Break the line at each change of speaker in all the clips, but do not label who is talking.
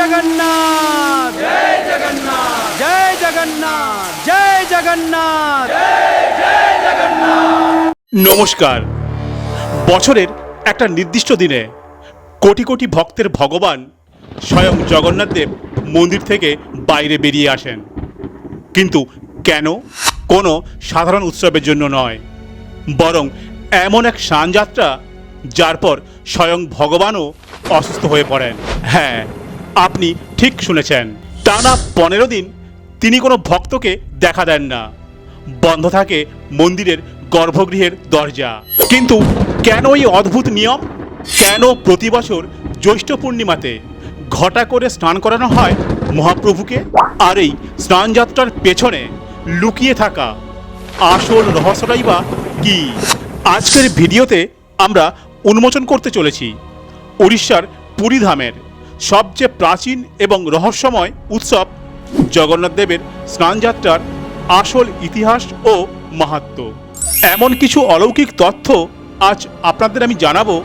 জগন্নাথ
জয় জগন্নাথ
জয় জগন্নাথ জয় জগন্নাথ।
জয় জগন্নাথ।
নমস্কার। বছরের একটা নির্দিষ্ট দিনে কোটি কোটি ভক্তের ভগবান স্বয়ং জগন্নাথ দেব মন্দির থেকে বাইরে বেরিয়ে আসেন, কিন্তু কেন? কোনো সাধারণ উৎসবের জন্য নয়, বরং এমন এক স্নানযাত্রা যার পর স্বয়ং ভগবানও অসুস্থ হয়ে পড়েন। হ্যাঁ, আপনি ঠিক শুনেছেন, টানা 15 দিন তিনি কোনো ভক্তকে দেখা দেন না। বন্ধ থাকে মন্দিরের গর্ভগৃহের দরজা। কিন্তু কেন এই অদ্ভুত নিয়ম? কেন প্রতি বছর জ্যৈষ্ঠ পূর্ণিমাতে ঘটা করে স্নান করানো হয় মহাপ্রভুকে? আর এই স্নানযাত্রার পেছনে লুকিয়ে থাকা আসল রহস্যটাই বা কি? আজকের ভিডিওতে আমরা উন্মোচন করতে চলেছি উড়িষ্যার পুরী ধামের সবচেয়ে প্রাচীন এবং রহস্যময় উৎসব জগন্নাথ দেবের স্নানযাত্রার আসল ইতিহাস ও মাহাত্ম্য। এমন কিছু অলৌকিক তথ্য আজ আপনাদের আমি জানাবো,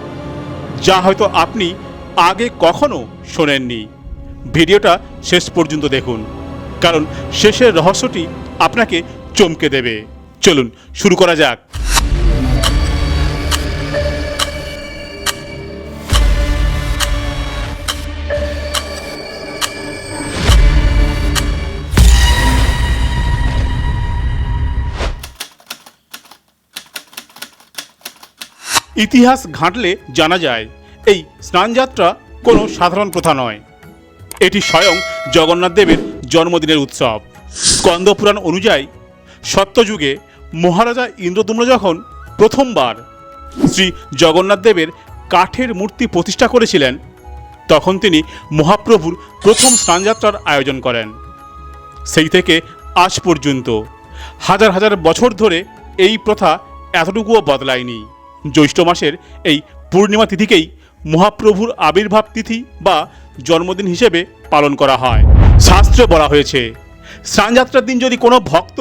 যা হয়তো আপনি আগে কখনো শোনেননি। ভিডিওটা শেষ পর্যন্ত দেখুন, কারণ শেষের রহস্যটি আপনাকে চমকে দেবে। চলুন শুরু করা যাক। ইতিহাস ঘাঁটলে জানা যায়, এই স্নানযাত্রা কোনো সাধারণ প্রথা নয়। এটি স্বয়ং জগন্নাথ দেবের জন্মদিনের উৎসব। স্কন্দপুরাণ অনুযায়ী সত্যযুগে মহারাজা ইন্দ্রদ্যুম্ন যখন প্রথমবার শ্রী জগন্নাথ দেবের কাঠের মূর্তি প্রতিষ্ঠা করেছিলেন, তখন তিনি মহাপ্রভুর প্রথম স্নানযাত্রার আয়োজন করেন। সেই থেকে আজ পর্যন্ত হাজার হাজার বছর ধরে এই প্রথা এতটুকুও বদলায়নি। জ্যৈষ্ঠ মাসের এই পূর্ণিমা তিথিকেই মহাপ্রভুর আবির্ভাব তিথি বা জন্মদিন হিসেবে পালন করা হয়। শাস্ত্রে বলা হয়েছে, স্নানযাত্রার দিন যদি কোনো ভক্ত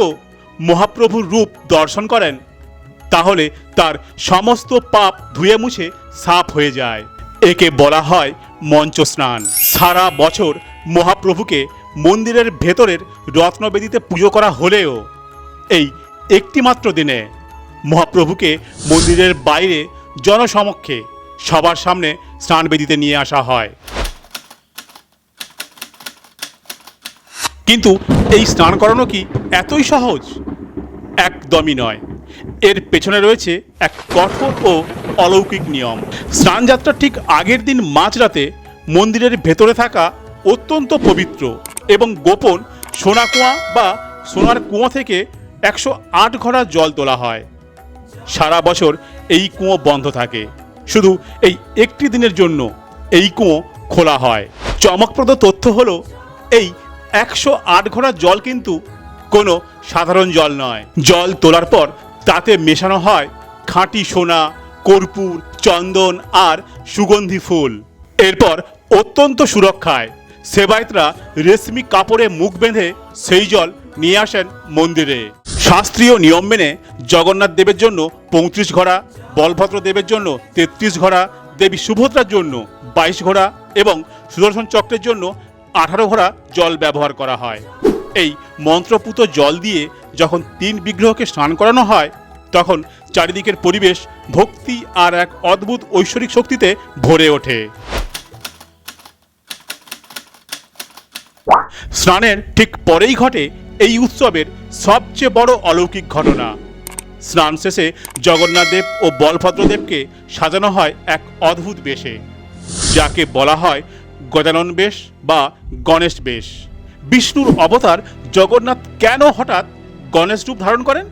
মহাপ্রভুর রূপ দর্শন করেন, তাহলে তার সমস্ত পাপ ধুয়ে মুছে সাফ হয়ে যায়। একে বলা হয় মঞ্চ স্নান। সারা বছর মহাপ্রভুকে মন্দিরের ভেতরের রত্নবেদিতে পুজো করা হলেও এই একটিমাত্র দিনে মহাপ্রভুকে মন্দিরের বাইরে জনসমক্ষে সবার সামনে স্নানবেদিতে নিয়ে আসা হয়। কিন্তু এই স্নান করানো কি এতই সহজ? একদমই নয়। এর পেছনে রয়েছে এক কঠোর ও অলৌকিক নিয়ম। স্নানযাত্রার ঠিক আগের দিন মাঝরাতে মন্দিরের ভেতরে থাকা অত্যন্ত পবিত্র এবং গোপন সোনা কুয়া বা সোনার কুয়ো থেকে 108 ঘড়া জল তোলা হয়। সারা বছর এই কুয়ো বন্ধ থাকে, শুধু এই একটি দিনের জন্য এই কুয়ো খোলা হয়। চমকপ্রদ তথ্য হলো, এই 108 ঘড়া জল কিন্তু কোনো সাধারণ জল নয়। জল তোলার পর তাতে মেশানো হয় খাঁটি সোনা, কর্পূর, চন্দন আর সুগন্ধি ফুল। এরপর অত্যন্ত সুরক্ষায় সেবায়েতরা রেশমি কাপড়ে মুখ বেঁধে সেই জল নিয়ে আসেন মন্দিরে। শাস্ত্রীয় নিয়ম মেনে জগন্নাথ দেবের জন্য 35 ঘড়া, বলভদ্র দেবের জন্য 33 ঘড়া, দেবী সুভদ্রার জন্য 22 ঘড়া এবং সুদর্শন চক্রের জন্য 18 ঘড়া জল ব্যবহার করা হয়। এই মন্ত্রপুত জল দিয়ে যখন 3 বিগ্রহকে স্নান করানো হয়, তখন চারিদিকের পরিবেশ ভক্তি আর এক অদ্ভুত ঐশ্বরিক শক্তিতে ভরে ওঠে। স্নানের ঠিক পরেই ঘটে এই উৎসবের সবচেয়ে বড় অলৌকিক ঘটনা। স্নান শেষে জগন্নাথ দেব ও বলভদ্রদেবকে সাজানো হয় এক অদ্ভুত বেশে, যাকে বলা হয় গজানন বেশ বা গণেশ বেশ। বিষ্ণুর অবতার জগন্নাথ কেন হঠাৎ গণেশ রূপ ধারণ করেন?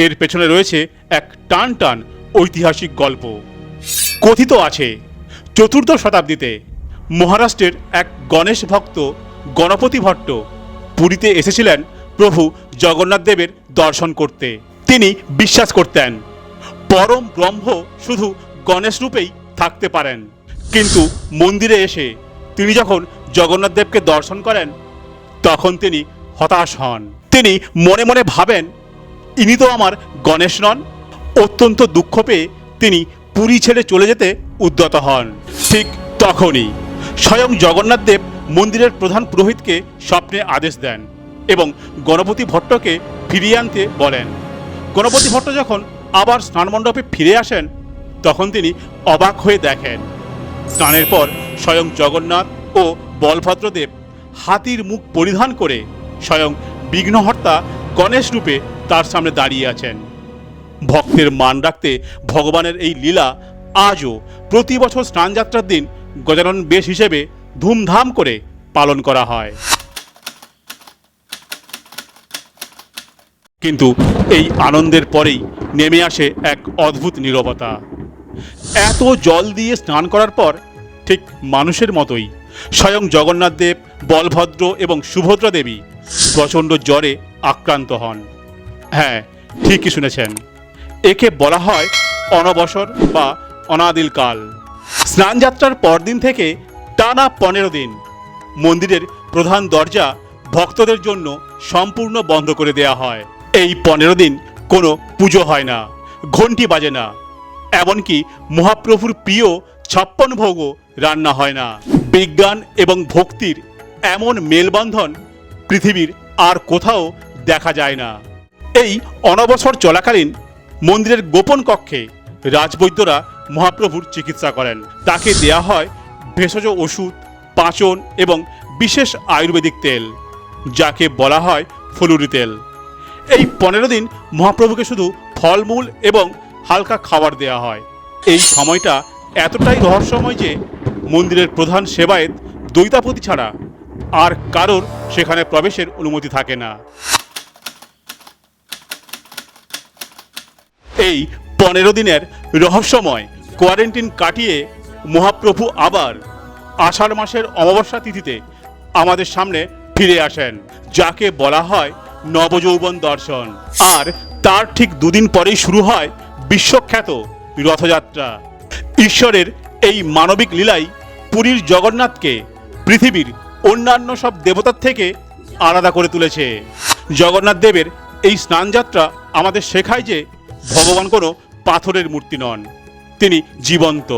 এর পেছনে রয়েছে এক টান টান ঐতিহাসিক গল্প। কথিত আছে, 4র্দশ শতাব্দীতে মহারাষ্ট্রের এক গণেশ ভক্ত গণপতি ভট্ট পুরীতে এসেছিলেন প্রভু জগন্নাথ দেবের দর্শন করতে। তিনি বিশ্বাস করতেন পরম ব্রহ্ম শুধু গণেশ রূপেই থাকতে পারেন। কিন্তু মন্দিরে এসে তিনি যখন জগন্নাথ দেবকে দর্শন করেন, তখন তিনি হতাশ হন। তিনি মনে মনে ভাবেন, ইনি তো আমার গণেশ নন। অত্যন্ত দুঃখ পেয়ে তিনি পুরী ছেড়ে চলে যেতে উদ্যত হন। ঠিক তখনই স্বয়ং জগন্নাথ দেব মন্দিরের প্রধান পুরোহিতকে স্বপ্নে আদেশ দেন এবং গণপতি ভট্টকে ফিরিয়ে আনতে বলেন। গণপতি ভট্ট যখন আবার স্নানমণ্ডপে ফিরে আসেন তখন তিনি অবাক হয়ে দেখেন স্নানের পর স্বয়ং জগন্নাথ ও বলভদ্রদেব হাতির মুখ পরিধান করে স্বয়ং বিঘ্নহর্তা গণেশ রূপে তার সামনে দাঁড়িয়ে আছেন। ভক্তের মান রাখতে ভগবানের এই লীলা আজও প্রতি বছর স্নানযাত্রার দিন গজানন বেশ হিসেবে ধুমধাম করে পালন করা হয়। কিন্তু এই আনন্দের পরেই নেমে আসে এক অদ্ভুত নীরবতা। এত জল দিয়ে স্নান করার পর ঠিক মানুষের মতোই স্বয়ং জগন্নাথ দেব, বলভদ্র এবং সুভদ্রা দেবী প্রচণ্ড জ্বরে আক্রান্ত হন। হ্যাঁ, ঠিকই শুনেছেন, একে বলা হয় অনবসর বা অনাদিল কাল। স্নানযাত্রার পরদিন থেকে টানা 15 দিন মন্দিরের প্রধান দরজা ভক্তদের জন্য সম্পূর্ণ বন্ধ করে দেয়া হয়। এই 15 দিন কোনো পুজো হয় না, ঘণ্টি বাজে না, এমনকি মহাপ্রভুর প্রিয় 56 ভোগও রান্না হয় না। বিজ্ঞান এবং ভক্তির এমন মেলবন্ধন পৃথিবীর আর কোথাও দেখা যায় না। এই অনবসর চলাকালীন মন্দিরের গোপন কক্ষে রাজবৈদ্যরা মহাপ্রভুর চিকিৎসা করেন। তাকে দেয়া হয় ভেষজ ওষুধ, পাঁচন এবং বিশেষ আয়ুর্বেদিক তেল, যাকে বলা হয় ফুলুরি তেল। এই 15 দিন মহাপ্রভুকে শুধু ফলমূল এবং হালকা খাবার দেয়া হয়। এই সময়টা এতটাই রহস্যময় যে মন্দিরের প্রধান সেবায়েত দৈতাপতি ছাড়া আর কারোর সেখানে প্রবেশের অনুমতি থাকে না। এই 15 দিনের রহস্যময় কোয়ারেন্টিন কাটিয়ে মহাপ্রভু আবার আষাঢ় মাসের অমাবস্যা তিথিতে আমাদের সামনে ফিরে আসেন, যাকে বলা হয় নবযৌবন দর্শন। আর তার ঠিক 2 দিন পরেই শুরু হয় বিশ্বখ্যাত রথযাত্রা। ঈশ্বরের এই মানবিক লীলাই পুরীর জগন্নাথকে পৃথিবীর অন্যান্য সব দেবতার থেকে আলাদা করে তুলেছে। জগন্নাথ দেবের এই স্নানযাত্রা আমাদের শেখায় যে ভগবান কোনো পাথরের মূর্তি নন, তিনি জীবন্ত।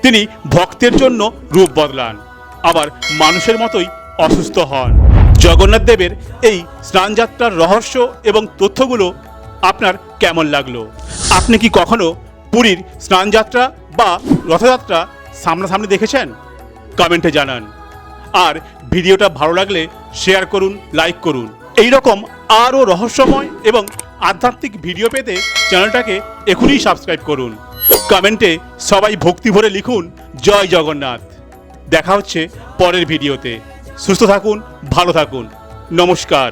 তিনি ভক্তের জন্য রূপ বদলান, আবার মানুষের মতোই অসুস্থ হন। জগন্নাথ দেবের এই স্নানযাত্রার রহস্য এবং তথ্যগুলো আপনার কেমন লাগলো? আপনি কি কখনো পুরীর স্নানযাত্রা বা রথযাত্রা সামনাসামনি দেখেছেন? কমেন্টে জানান। আর ভিডিওটা ভালো লাগলে শেয়ার করুন, লাইক করুন। এই রকম আরও রহস্যময় এবং আধ্যাত্মিক ভিডিও পেতে চ্যানেলটাকে এখনই সাবস্ক্রাইব করুন। কমেন্টে সবাই ভক্তি ভরে লিখুন জয় জগন্নাথ। দেখা হচ্ছে পরের ভিডিওতে। সুস্থ থাকুন, ভালো থাকুন, নমস্কার।